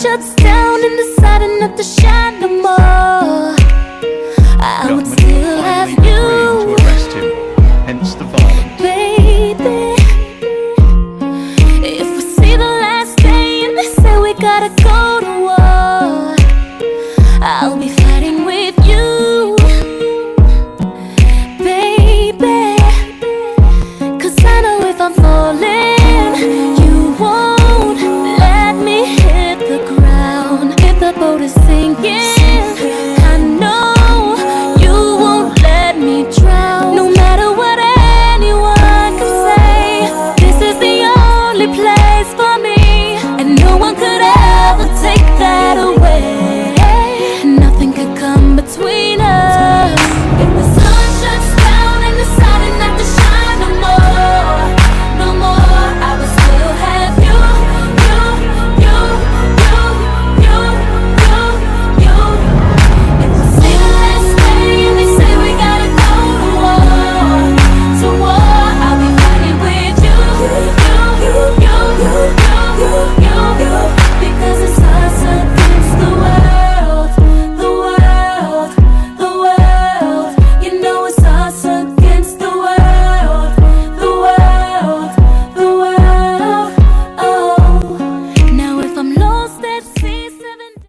shuts down and decided not to shine no more, I would still have to you, arrest him, hence the violence. baby. If we see the last day and they say we gotta go to war, I'll be fighting with you, baby. Cause I know if I'm falling, you won't let me hit the ground. If the boat is sinking,